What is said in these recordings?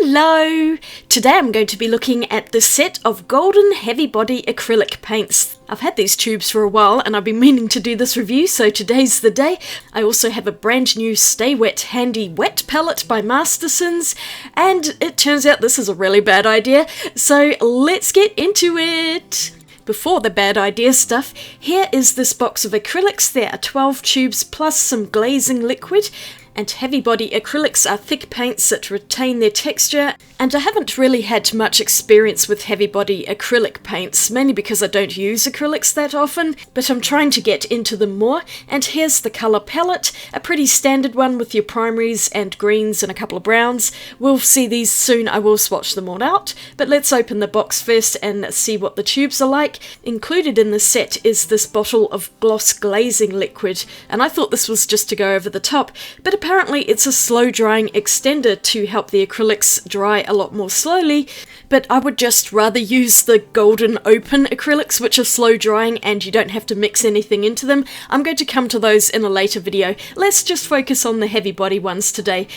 Hello! Today I'm going to be looking at the set of golden heavy body acrylic paints. I've had these tubes for a while and I've been meaning to do this review, so today's the day. I also have a brand new Sta-Wet handy wet palette by Masterson's, and it turns out this is a really bad idea, so let's get into it! Before the bad idea stuff, here is this box of acrylics. There are 12 tubes plus some glazing liquid. And heavy body acrylics are thick paints that retain their texture, and I haven't really had much experience with heavy body acrylic paints, mainly because I don't use acrylics that often, but I'm trying to get into them more. And here's the colour palette, a pretty standard one with your primaries and greens and a couple of browns. We'll see these soon, I will swatch them all out, but let's open the box first and see what the tubes are like. Included in the set is this bottle of gloss glazing liquid, and I thought this was just to go over the top, but apparently it's a slow drying extender to help the acrylics dry a lot more slowly, but I would just rather use the golden open acrylics, which are slow drying and you don't have to mix anything into them. I'm going to come to those in a later video. Let's just focus on the heavy body ones today.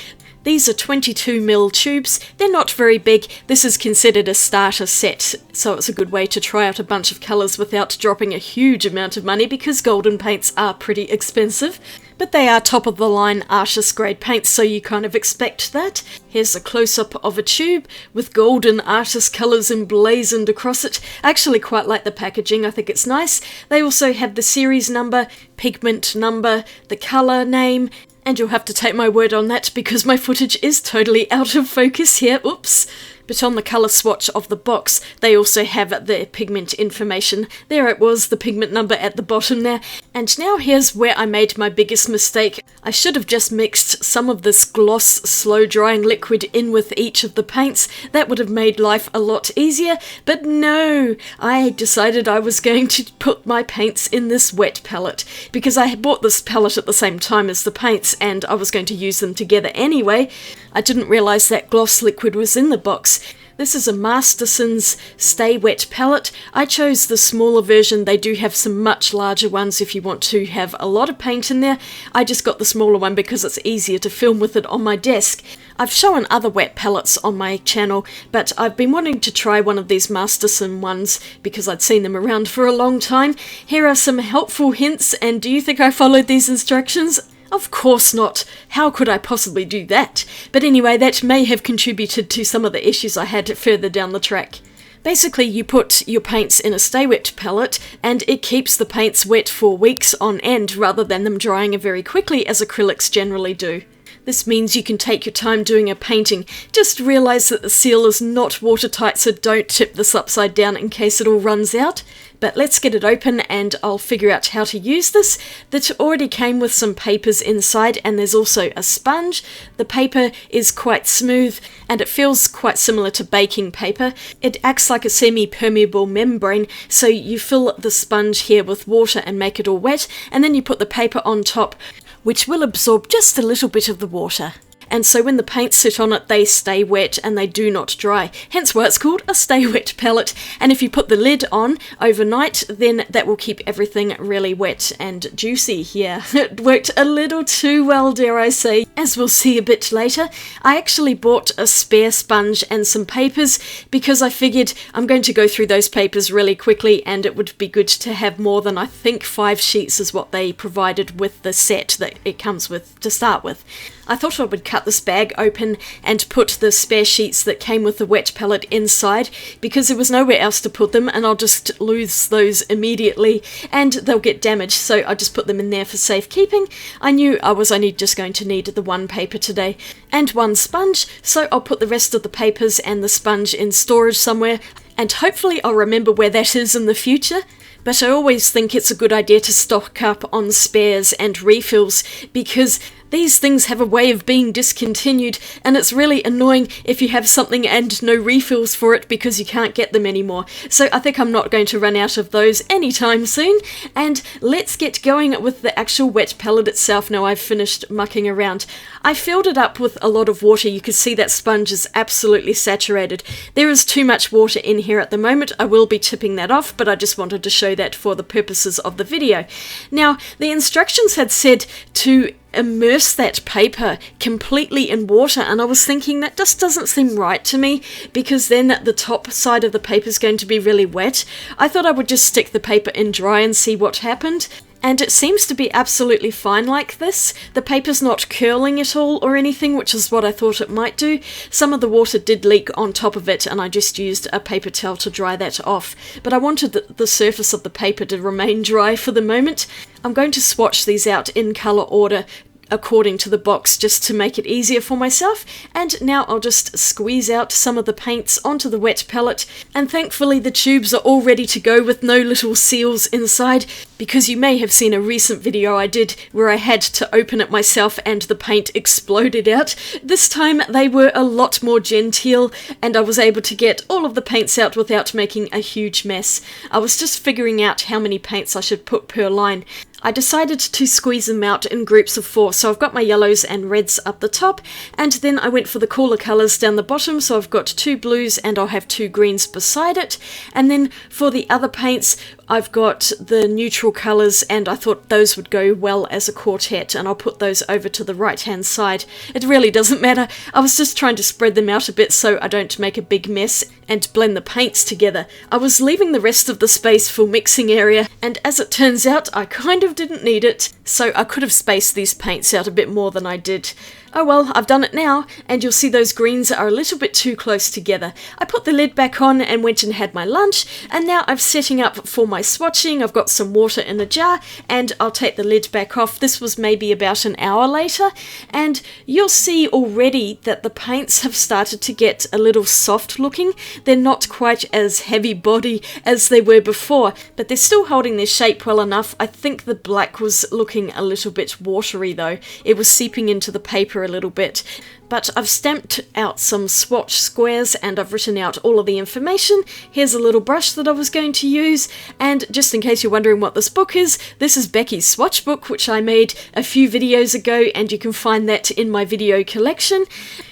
These are 22mm tubes. They're not very big. This is considered a starter set, so it's a good way to try out a bunch of colours without dropping a huge amount of money because golden paints are pretty expensive. But they are top of the line artist grade paints, so you kind of expect that. Here's a close-up of a tube with golden artist colours emblazoned across it. I actually quite like the packaging, I think it's nice. They also have the series number, pigment number, the colour name, and you'll have to take my word on that because my footage is totally out of focus here, oops. But on the colour swatch of the box, they also have the pigment information. There it was, the pigment number at the bottom there. And now here's where I made my biggest mistake. I should have just mixed some of this gloss slow drying liquid in with each of the paints. That would have made life a lot easier, but no! I decided I was going to put my paints in this wet palette because I had bought this palette at the same time as the paints and I was going to use them together anyway. I didn't realise that gloss liquid was in the box. This is a Masterson's Sta-Wet palette. I chose the smaller version. They do have some much larger ones if you want to have a lot of paint in there. I just got the smaller one because it's easier to film with it on my desk. I've shown other wet palettes on my channel, but I've been wanting to try one of these Masterson ones because I'd seen them around for a long time. Here are some helpful hints, and do you think I followed these instructions? Of course not. How could I possibly do that? But anyway, that may have contributed to some of the issues I had further down the track. Basically, you put your paints in a Sta-Wet palette and it keeps the paints wet for weeks on end rather than them drying very quickly as acrylics generally do. This means you can take your time doing a painting. Just realise that the seal is not watertight, so don't tip this upside down in case it all runs out. But let's get it open and I'll figure out how to use this. That already came with some papers inside and there's also a sponge. The paper is quite smooth and it feels quite similar to baking paper. It acts like a semi-permeable membrane, so you fill the sponge here with water and make it all wet, and then you put the paper on top, which will absorb just a little bit of the water. And so when the paints sit on it, they stay wet and they do not dry. Hence why it's called a Sta-Wet palette. And if you put the lid on overnight, then that will keep everything really wet and juicy here. It worked a little too well, dare I say, as we'll see a bit later. I actually bought a spare sponge and some papers because I figured I'm going to go through those papers really quickly and it would be good to have more than, I think, 5 sheets is what they provided with the set that it comes with to start with. I thought I would cut this bag open and put the spare sheets that came with the wet palette inside because there was nowhere else to put them and I'll just lose those immediately and they'll get damaged, so I just put them in there for safekeeping. I knew I was only just going to need the one paper today and one sponge, so I'll put the rest of the papers and the sponge in storage somewhere and hopefully I'll remember where that is in the future. But I always think it's a good idea to stock up on spares and refills because these things have a way of being discontinued and it's really annoying if you have something and no refills for it because you can't get them anymore. So I think I'm not going to run out of those anytime soon, and let's get going with the actual wet palette itself now I've finished mucking around. I filled it up with a lot of water. You can see that sponge is absolutely saturated. There is too much water in here at the moment. I will be tipping that off, but I just wanted to show that for the purposes of the video. Now, the instructions had said to immerse that paper completely in water, and I was thinking that just doesn't seem right to me, because then the top side of the paper is going to be really wet. I thought I would just stick the paper in dry and see what happened. And it seems to be absolutely fine like this. The paper's not curling at all or anything, which is what I thought it might do. Some of the water did leak on top of it, and I just used a paper towel to dry that off. But I wanted the surface of the paper to remain dry for the moment. I'm going to swatch these out in colour order according to the box just to make it easier for myself, and now I'll just squeeze out some of the paints onto the wet palette, and thankfully the tubes are all ready to go with no little seals inside, because you may have seen a recent video I did where I had to open it myself and the paint exploded out. This time they were a lot more genteel and I was able to get all of the paints out without making a huge mess. I was just figuring out how many paints I should put per line. I decided to squeeze them out in groups of 4, so I've got my yellows and reds up the top, and then I went for the cooler colours down the bottom, so I've got 2 blues and I'll have 2 greens beside it, and then for the other paints I've got the neutral colours, and I thought those would go well as a quartet, and I'll put those over to the right hand side. It really doesn't matter, I was just trying to spread them out a bit so I don't make a big mess and blend the paints together. I was leaving the rest of the space for mixing area, and as it turns out I kind of didn't need it, so I could have spaced these paints out a bit more than I did. Oh well, I've done it now, and you'll see those greens are a little bit too close together. I put the lid back on and went and had my lunch, and now I'm setting up for my swatching. I've got some water in a jar, and I'll take the lid back off. This was maybe about an hour later, and you'll see already that the paints have started to get a little soft looking. They're not quite as heavy body as they were before, but they're still holding their shape well enough. I think the black was looking a little bit watery though. It was seeping into the paper a little bit. But I've stamped out some swatch squares and I've written out all of the information. Here's a little brush that I was going to use, and just in case you're wondering what this book is, this is Becky's swatch book, which I made a few videos ago, and you can find that in my video collection.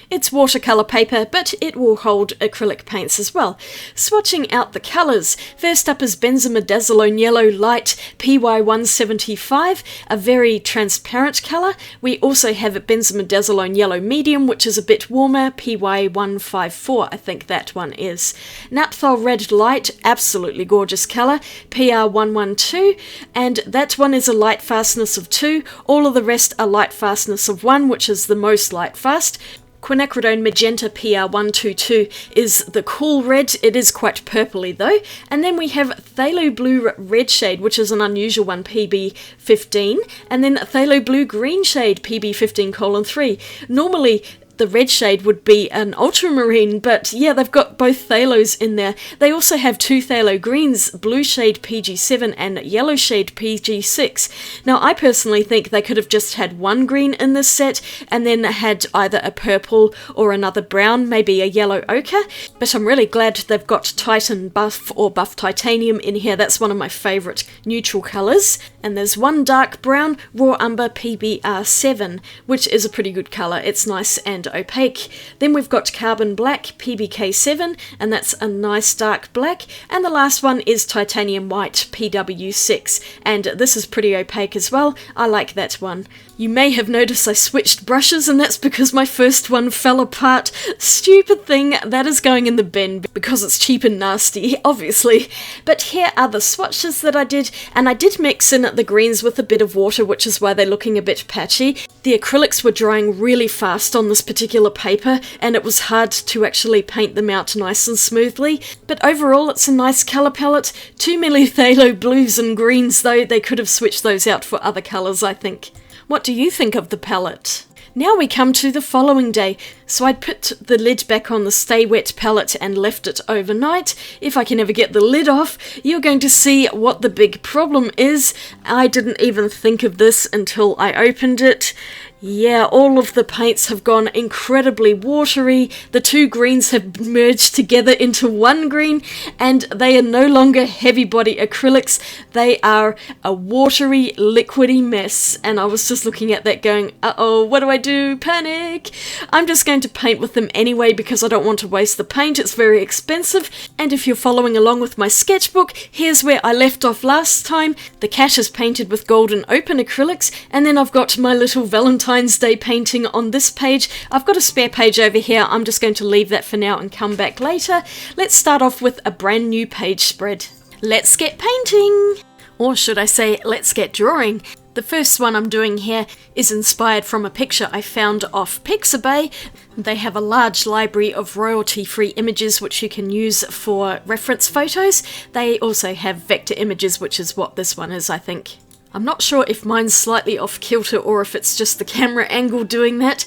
It's watercolour paper, but it will hold acrylic paints as well. Swatching out the colours. First up is Benzimidazolone Yellow Light PY175, a very transparent colour. We also have Benzimidazolone Yellow Medium, which is a bit warmer, PY154, I think that one is. Naphthol Red Light, absolutely gorgeous colour, PR112, and that one is a light fastness of 2. All of the rest are light fastness of 1, which is the most light fast. Quinacridone Magenta PR122 is the cool red. It is quite purpley though. And then we have Phthalo Blue Red shade, which is an unusual one, PB15. And then Phthalo Blue Green shade, PB15:3. Normally the red shade would be an ultramarine, but yeah, they've got both phthalos in there. They also have 2 phthalo greens, blue shade PG7 and yellow shade PG6. Now, I personally think they could have just had 1 green in this set and then had either a purple or another brown, maybe a yellow ochre, but I'm really glad they've got Titan Buff or Buff Titanium in here. That's one of my favourite neutral colours. And there's 1 dark brown, Raw Umber PBR7, which is a pretty good colour. It's nice and opaque. Then we've got Carbon Black PBK7, and that's a nice dark black. And the last one is Titanium White PW6, and this is pretty opaque as well. I like that one. You may have noticed I switched brushes, and that's because my first one fell apart. Stupid thing, that is going in the bin because it's cheap and nasty, obviously. But here are the swatches that I did, and I did mix in the greens with a bit of water, which is why they're looking a bit patchy. The acrylics were drying really fast on this particular paper, and it was hard to actually paint them out nice and smoothly. But overall, it's a nice colour palette. Too many phthalo blues and greens though. They could have switched those out for other colours, I think. What do you think of the palette? Now we come to the following day. So I put the lid back on the Sta-Wet palette and left it overnight. If I can ever get the lid off, you're going to see what the big problem is. I didn't even think of this until I opened it. Yeah, all of the paints have gone incredibly watery. The two greens have merged together into one green, and they are no longer heavy body acrylics. They are a watery, liquidy mess. And I was just looking at that going, uh-oh, what do I do? Panic! I'm just going to paint with them anyway because I don't want to waste the paint. It's very expensive. And if you're following along with my sketchbook, here's where I left off last time. The cat is painted with golden open acrylics, and then I've got my little Valentine's Day painting on this page. I've got a spare page over here. I'm just going to leave that for now and come back later. Let's start off with a brand new page spread. Let's get painting! Or should I say, let's get drawing. The first one I'm doing here is inspired from a picture I found off Pixabay. They have a large library of royalty-free images which you can use for reference photos. They also have vector images, which is what this one is, I think. I'm not sure if mine's slightly off kilter or if it's just the camera angle doing that,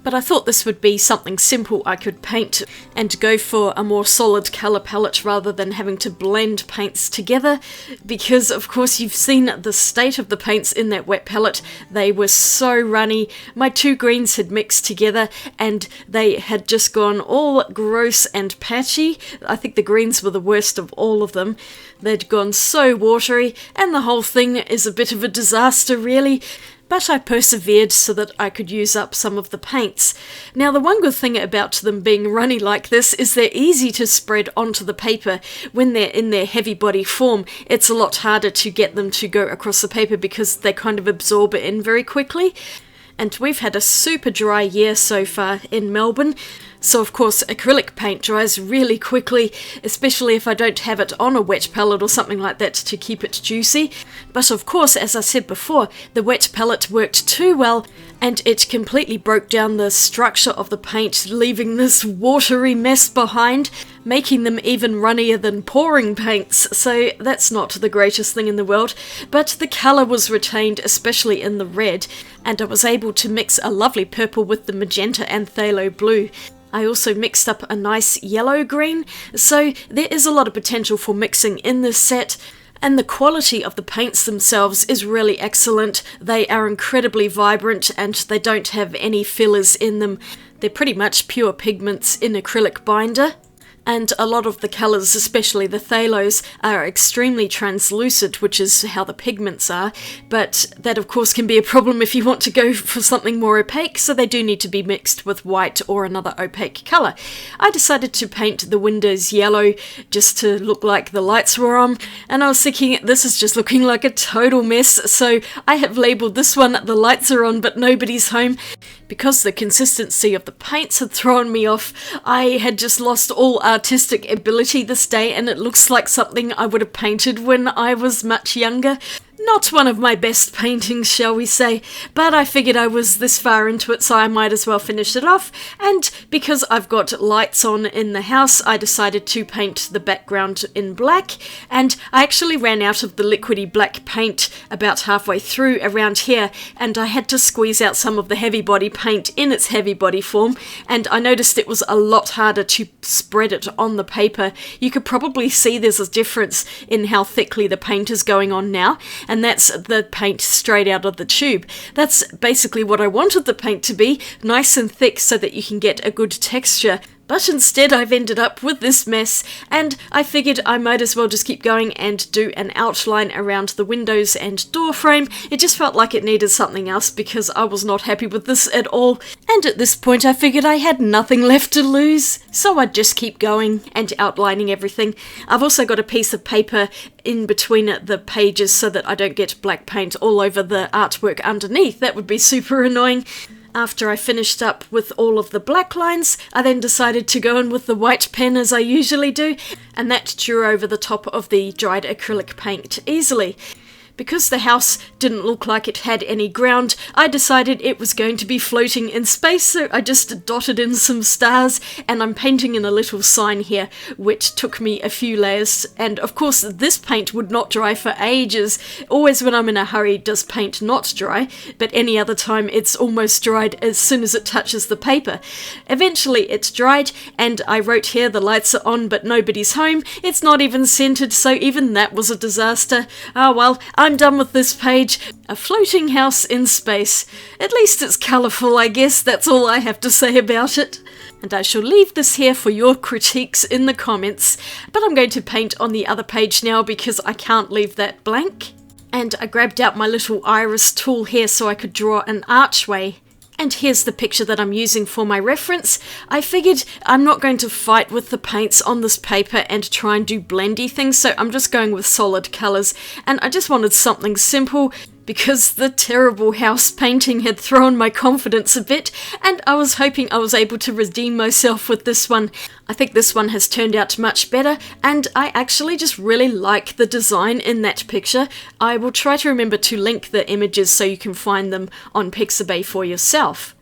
but I thought this would be something simple I could paint and go for a more solid colour palette rather than having to blend paints together, because of course you've seen the state of the paints in that wet palette. They were so runny. My two greens had mixed together and they had just gone all gross and patchy. I think the greens were the worst of all of them. They'd gone so watery and the whole thing is a bit of a disaster really. But I persevered so that I could use up some of the paints. Now the one good thing about them being runny like this is they're easy to spread onto the paper. When they're in their heavy body form, it's a lot harder to get them to go across the paper because they kind of absorb it in very quickly. And we've had a super dry year so far in Melbourne. So of course acrylic paint dries really quickly, especially if I don't have it on a wet palette or something like that to keep it juicy. But of course, as I said before, the wet palette worked too well and it completely broke down the structure of the paint, leaving this watery mess behind, making them even runnier than pouring paints. So that's not the greatest thing in the world, but the colour was retained, especially in the red, and I was able to mix a lovely purple with the magenta and phthalo blue. I also mixed up a nice yellow green, so there is a lot of potential for mixing in this set. And the quality of the paints themselves is really excellent. They are incredibly vibrant and they don't have any fillers in them. They're pretty much pure pigments in acrylic binder. And a lot of the colours, especially the phthalos, are extremely translucent, which is how the pigments are. But that of course can be a problem if you want to go for something more opaque, so they do need to be mixed with white or another opaque colour. I decided to paint the windows yellow just to look like the lights were on, and I was thinking this is just looking like a total mess, so I have labelled this one "The Lights Are On But Nobody's Home." Because the consistency of the paints had thrown me off, I had just lost all artistic ability this day, and it looks like something I would have painted when I was much younger. Not one of my best paintings, shall we say, but I figured I was this far into it, so I might as well finish it off. And because I've got lights on in the house, I decided to paint the background in black, and I actually ran out of the liquidy black paint about halfway through around here, and I had to squeeze out some of the heavy body paint in its heavy body form, and I noticed it was a lot harder to spread it on the paper. You could probably see there's a difference in how thickly the paint is going on now, and that's the paint straight out of the tube. That's basically what I wanted the paint to be, nice and thick so that you can get a good texture. But instead I've ended up with this mess, and I figured I might as well just keep going and do an outline around the windows and door frame. It just felt like it needed something else because I was not happy with this at all, and at this point I figured I had nothing left to lose, so I'd just keep going and outlining everything. I've also got a piece of paper in between the pages so that I don't get black paint all over the artwork underneath. That would be super annoying. After I finished up with all of the black lines, I then decided to go in with the white pen as I usually do, and that drew over the top of the dried acrylic paint easily. Because the house didn't look like it had any ground, I decided it was going to be floating in space, so I just dotted in some stars, and I'm painting in a little sign here, which took me a few layers, and of course this paint would not dry for ages. Always when I'm in a hurry does paint not dry, but any other time it's almost dried as soon as it touches the paper. Eventually it's dried, and I wrote here, the lights are on but nobody's home. It's not even scented, so even that was a disaster. Ah well, I'm done with this page. A floating house in space. At least it's colourful, I guess. That's all I have to say about it. And I shall leave this here for your critiques in the comments. But I'm going to paint on the other page now because I can't leave that blank. And I grabbed out my little iris tool here so I could draw an archway. And here's the picture that I'm using for my reference. I figured I'm not going to fight with the paints on this paper and try and do blendy things, so I'm just going with solid colours. And I just wanted something simple because the terrible house painting had thrown my confidence a bit, and I was hoping I was able to redeem myself with this one. I think this one has turned out much better, and I actually just really like the design in that picture. I will try to remember to link the images so you can find them on Pixabay for yourself.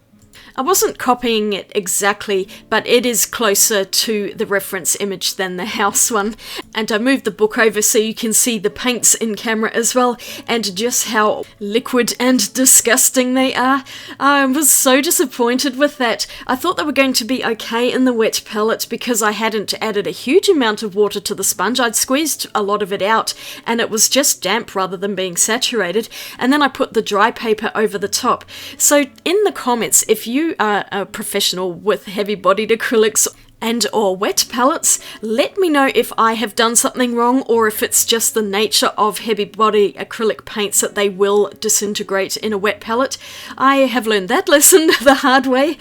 I wasn't copying it exactly, but it is closer to the reference image than the house one. And I moved the book over so you can see the paints in camera as well, and just how liquid and disgusting they are. I was so disappointed with that. I thought they were going to be okay in the wet palette because I hadn't added a huge amount of water to the sponge. I'd squeezed a lot of it out, and it was just damp rather than being saturated. And then I put the dry paper over the top. So in the comments, if you are a professional with heavy-bodied acrylics and or wet palettes, let me know if I have done something wrong or if it's just the nature of heavy-body acrylic paints that they will disintegrate in a wet palette. I have learned that lesson the hard way.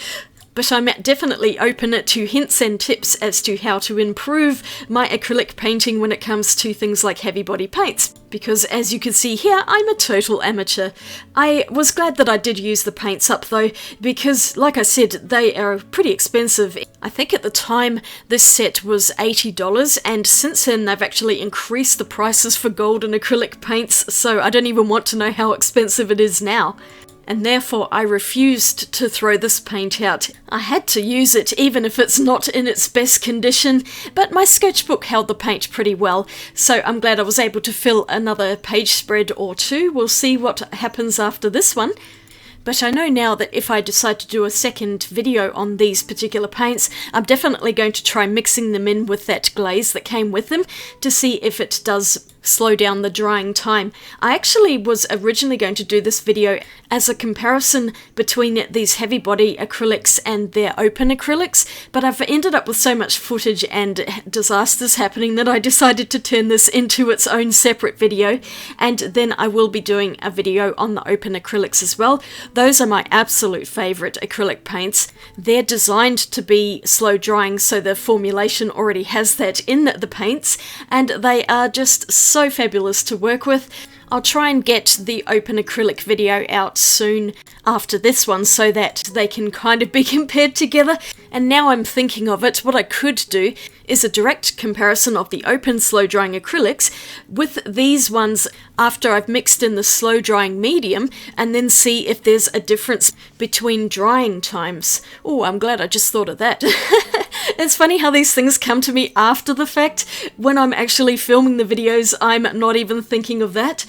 But I'm definitely open to hints and tips as to how to improve my acrylic painting when it comes to things like heavy body paints. Because as you can see here, I'm a total amateur. I was glad that I did use the paints up though, because like I said, they are pretty expensive. I think at the time this set was $80, and since then they've actually increased the prices for gold and acrylic paints, so I don't even want to know how expensive it is now. And therefore I refused to throw this paint out. I had to use it even if it's not in its best condition, but my sketchbook held the paint pretty well, so I'm glad I was able to fill another page spread or two. We'll see what happens after this one. But I know now that if I decide to do a second video on these particular paints, I'm definitely going to try mixing them in with that glaze that came with them to see if it does slow down the drying time. I actually was originally going to do this video as a comparison between these heavy body acrylics and their open acrylics, but I've ended up with so much footage and disasters happening that I decided to turn this into its own separate video, and then I will be doing a video on the open acrylics as well. Those are my absolute favourite acrylic paints. They're designed to be slow drying, so the formulation already has that in the paints, and they are just so fabulous to work with. I'll try and get the open acrylic video out soon after this one so that they can kind of be compared together. And now I'm thinking of it, what I could do is a direct comparison of the open slow drying acrylics with these ones after I've mixed in the slow drying medium, and then see if there's a difference between drying times. Oh, I'm glad I just thought of that. It's funny how these things come to me after the fact. When I'm actually filming the videos, I'm not even thinking of that.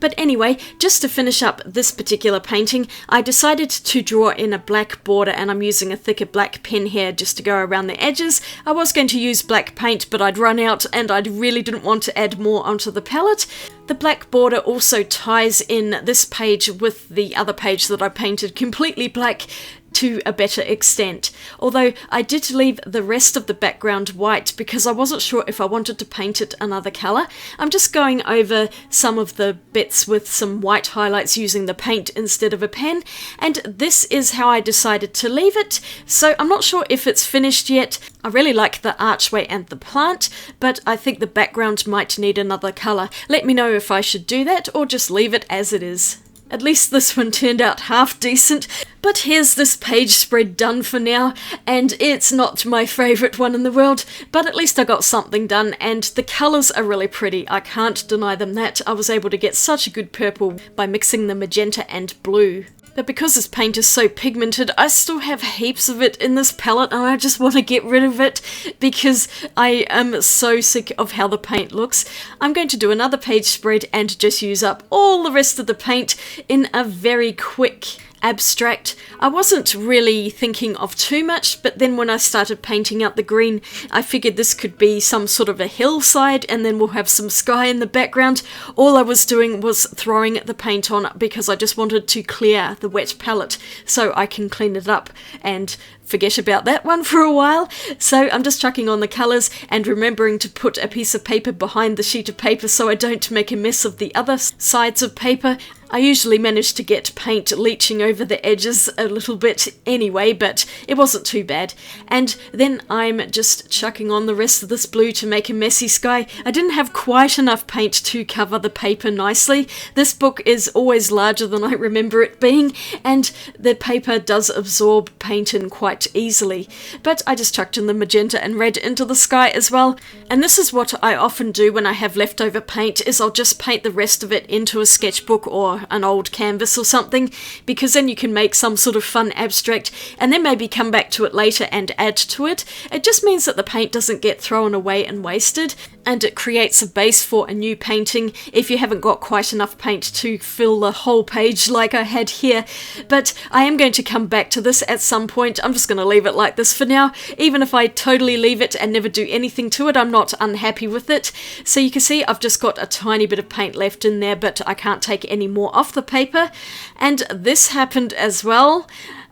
But anyway, just to finish up this particular painting, I decided to draw in a black border, and I'm using a thicker black pen here just to go around the edges. I was going to use black paint, but I'd run out and I really didn't want to add more onto the palette. The black border also ties in this page with the other page that I painted completely black to a better extent, although I did leave the rest of the background white because I wasn't sure if I wanted to paint it another colour. I'm just going over some of the bits with some white highlights using the paint instead of a pen, and this is how I decided to leave it. So I'm not sure if it's finished yet. I really like the archway and the plant, but I think the background might need another colour. Let me know if I should do that or just leave it as it is. At least this one turned out half decent, but here's this page spread done for now, and it's not my favourite one in the world, but at least I got something done, and the colours are really pretty. I can't deny them that. I was able to get such a good purple by mixing the magenta and blue. But because this paint is so pigmented, I still have heaps of it in this palette, and I just want to get rid of it because I am so sick of how the paint looks. I'm going to do another page spread and just use up all the rest of the paint in a very quick abstract. I wasn't really thinking of too much, but then when I started painting out the green, I figured this could be some sort of a hillside, and then we'll have some sky in the background. All I was doing was throwing the paint on because I just wanted to clear the wet palette so I can clean it up and forget about that one for a while. So I'm just chucking on the colours and remembering to put a piece of paper behind the sheet of paper so I don't make a mess of the other sides of paper. I usually manage to get paint leaching over the edges a little bit anyway, but it wasn't too bad. And then I'm just chucking on the rest of this blue to make a messy sky. I didn't have quite enough paint to cover the paper nicely. This book is always larger than I remember it being, and the paper does absorb paint in quite easily. But I just chucked in the magenta and red into the sky as well. And this is what I often do when I have leftover paint, is I'll just paint the rest of it into a sketchbook or an old canvas or something, because then you can make some sort of fun abstract and then maybe come back to it later and add to it. It just means that the paint doesn't get thrown away and wasted, and it creates a base for a new painting if you haven't got quite enough paint to fill the whole page like I had here. But I am going to come back to this at some point. I'm just going to leave it like this for now. Even if I totally leave it and never do anything to it, I'm not unhappy with it. So you can see I've just got a tiny bit of paint left in there, but I can't take any more off the paper. And this happened as well.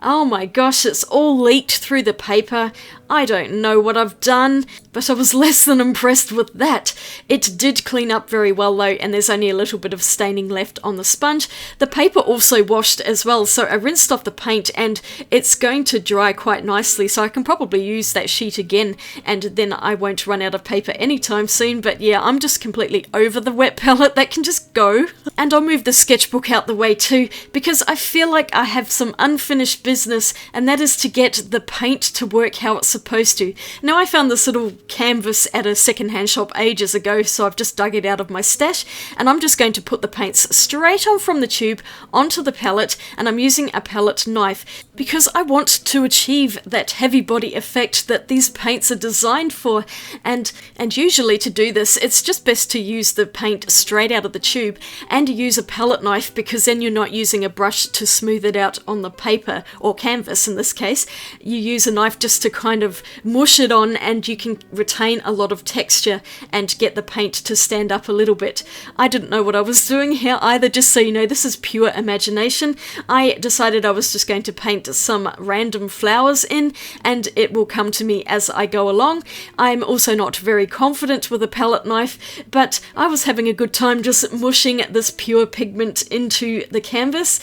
Oh my gosh, it's all leaked through the paper. I don't know what I've done, but I was less than impressed with that. It did clean up very well though, and there's only a little bit of staining left on the sponge. The paper also washed as well, so I rinsed off the paint and it's going to dry quite nicely, so I can probably use that sheet again and then I won't run out of paper anytime soon. But yeah, I'm just completely over the wet palette. That can just go. And I'll move the sketchbook out the way too, because I feel like I have some unfinished business, and that is to get the paint to work how it's supposed to. Now, I found this little canvas at a secondhand shop ages ago, so I've just dug it out of my stash, and I'm just going to put the paints straight on from the tube onto the palette, and I'm using a palette knife because I want to achieve that heavy body effect that these paints are designed for. And usually to do this, it's just best to use the paint straight out of the tube and use a palette knife, because then you're not using a brush to smooth it out on the paper, or canvas in this case. You use a knife just to kind of mush it on, and you can retain a lot of texture and get the paint to stand up a little bit. I didn't know what I was doing here either, just so you know. This is pure imagination. I decided I was just going to paint some random flowers in, and it will come to me as I go along. I'm also not very confident with a palette knife, but I was having a good time just mushing this pure pigment into the canvas.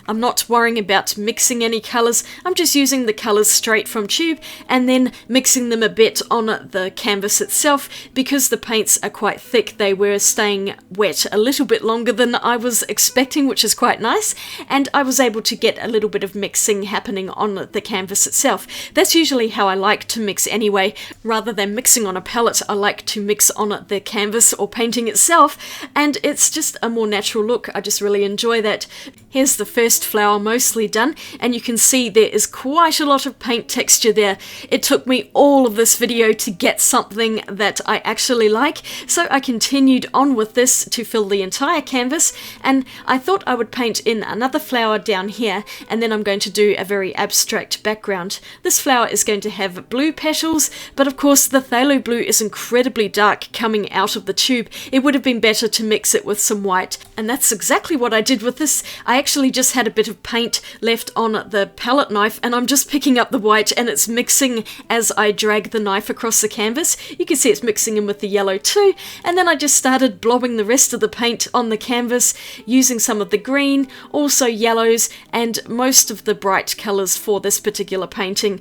I'm not worrying about mixing any colours. I'm just using the colours straight from tube and then mixing them a bit on the canvas itself. Because the paints are quite thick, they were staying wet a little bit longer than I was expecting, which is quite nice, and I was able to get a little bit of mixing happening on the canvas itself. That's usually how I like to mix anyway. Rather than mixing on a palette, I like to mix on the canvas or painting itself, and it's just a more natural look. I just really enjoy that. Here's the first flower mostly done, and you can see there is quite a lot of paint texture there. It took me all of this video to get something that I actually like, so I continued on with this to fill the entire canvas, and I thought I would paint in another flower down here, and then I'm going to do a very abstract background. This flower is going to have blue petals, but of course the phthalo blue is incredibly dark coming out of the tube. It would have been better to mix it with some white, and that's exactly what I did with this. I actually just had a bit of paint left on the palette knife, and I'm just picking up the white and it's mixing as I drag the knife across the canvas. You can see it's mixing in with the yellow too, and then I just started blobbing the rest of the paint on the canvas using some of the green, also yellows, and most of the bright colours for this particular painting.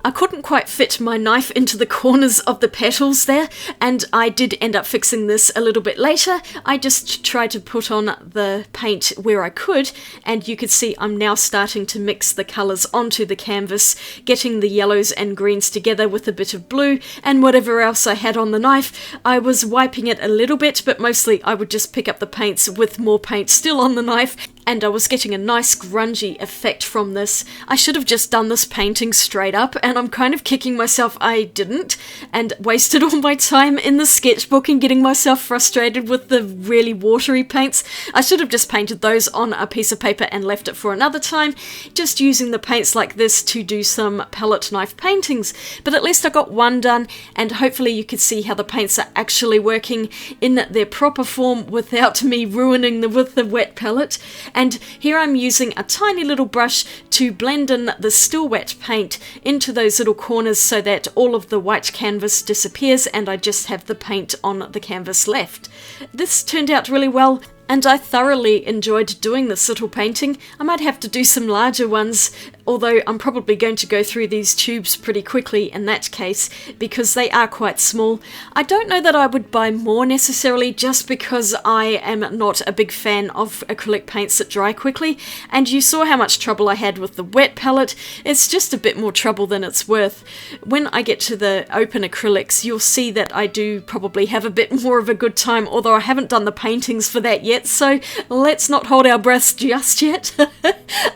I couldn't quite fit my knife into the corners of the petals there, and I did end up fixing this a little bit later. I just tried to put on the paint where I could, and you could see I'm now starting to mix the colours onto the canvas, getting the yellows and greens together with a bit of blue and whatever else I had on the knife. I was wiping it a little bit, but mostly I would just pick up the paints with more paint still on the knife, and I was getting a nice grungy effect from this. I should have just done this painting straight up, and I'm kind of kicking myself I didn't, and wasted all my time in the sketchbook and getting myself frustrated with the really watery paints. I should have just painted those on a piece of paper and left it for another time, just using the paints like this to do some palette knife paintings. But at least I got one done, and hopefully you could see how the paints are actually working in their proper form without me ruining them with the wet palette. And here I'm using a tiny little brush to blend in the Sta-Wet paint into those little corners so that all of the white canvas disappears and I just have the paint on the canvas left. This turned out really well, and I thoroughly enjoyed doing this little painting. I might have to do some larger ones, although I'm probably going to go through these tubes pretty quickly in that case, because they are quite small. I don't know that I would buy more necessarily, just because I am not a big fan of acrylic paints that dry quickly, and you saw how much trouble I had with the wet palette. It's just a bit more trouble than it's worth. When I get to the open acrylics, you'll see that I do probably have a bit more of a good time, although I haven't done the paintings for that yet, so let's not hold our breaths just yet.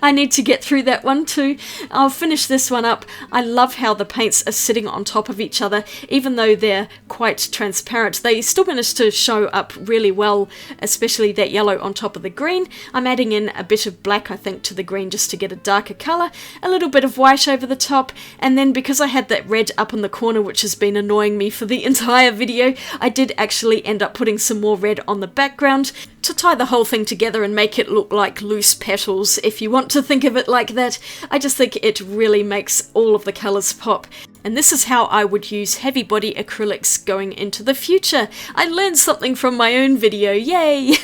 I need to get through that one too. I'll finish this one up. I love how the paints are sitting on top of each other. Even though they're quite transparent, they still manage to show up really well, especially that yellow on top of the green. I'm adding in a bit of black, I think, to the green just to get a darker colour, a little bit of white over the top, and then because I had that red up in the corner, which has been annoying me for the entire video, I did actually end up putting some more red on the background to tie the whole thing together and make it look like loose petals, if you want to think of it like that. I just think it really makes all of the colours pop. And this is how I would use heavy body acrylics going into the future. I learned something from my own video, yay!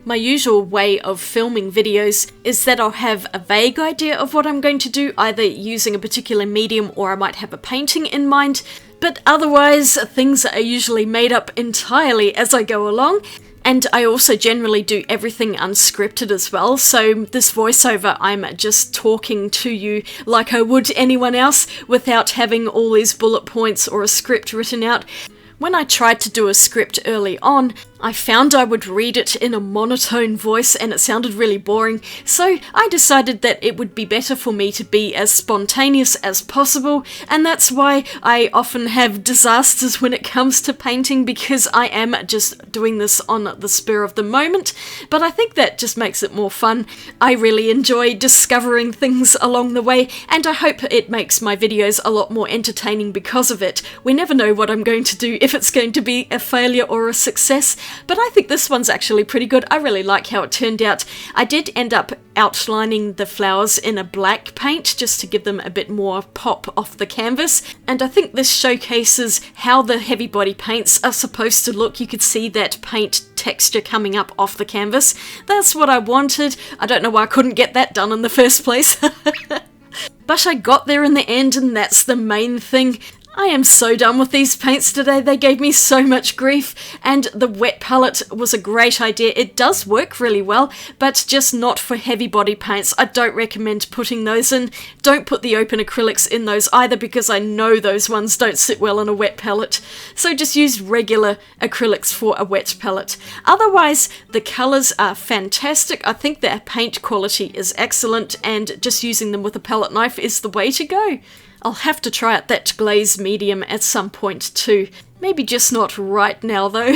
My usual way of filming videos is that I'll have a vague idea of what I'm going to do, either using a particular medium or I might have a painting in mind, but otherwise things are usually made up entirely as I go along. And I also generally do everything unscripted as well, so this voiceover, I'm just talking to you like I would anyone else without having all these bullet points or a script written out. When I tried to do a script early on, I found I would read it in a monotone voice and it sounded really boring, so I decided that it would be better for me to be as spontaneous as possible, and that's why I often have disasters when it comes to painting, because I am just doing this on the spur of the moment, but I think that just makes it more fun. I really enjoy discovering things along the way, and I hope it makes my videos a lot more entertaining because of it. We never know what I'm going to do, if it's going to be a failure or a success, but I think this one's actually pretty good. I really like how it turned out. I did end up outlining the flowers in a black paint just to give them a bit more pop off the canvas, and I think this showcases how the heavy body paints are supposed to look. You could see that paint texture coming up off the canvas. That's what I wanted. I don't know why I couldn't get that done in the first place. But I got there in the end, and that's the main thing. I am so done with these paints today. They gave me so much grief, and the wet palette was a great idea. It does work really well, but just not for heavy body paints. I don't recommend putting those in. Don't put the open acrylics in those either, because I know those ones don't sit well on a wet palette. So just use regular acrylics for a wet palette. Otherwise, the colours are fantastic. I think their paint quality is excellent, and just using them with a palette knife is the way to go. I'll have to try out that glaze medium at some point too. Maybe just not right now though.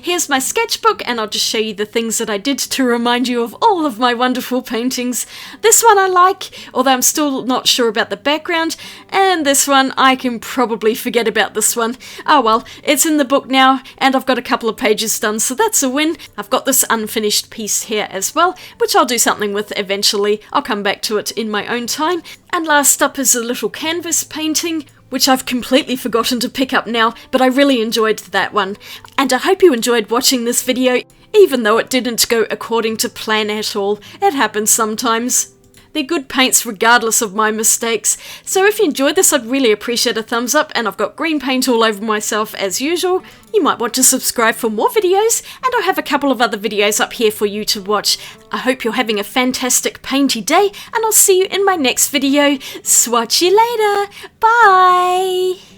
Here's my sketchbook, and I'll just show you the things that I did to remind you of all of my wonderful paintings. This one I like, although I'm still not sure about the background, and this one I can probably forget about this one. Oh well, it's in the book now, and I've got a couple of pages done, so that's a win. I've got this unfinished piece here as well, which I'll do something with eventually. I'll come back to it in my own time. And last up is a little canvas painting, which I've completely forgotten to pick up now, but I really enjoyed that one. And I hope you enjoyed watching this video, even though it didn't go according to plan at all. It happens sometimes. They're good paints regardless of my mistakes. So if you enjoyed this, I'd really appreciate a thumbs up, and I've got green paint all over myself as usual. You might want to subscribe for more videos, and I'll have a couple of other videos up here for you to watch. I hope you're having a fantastic painty day, and I'll see you in my next video. Swatch you later. Bye!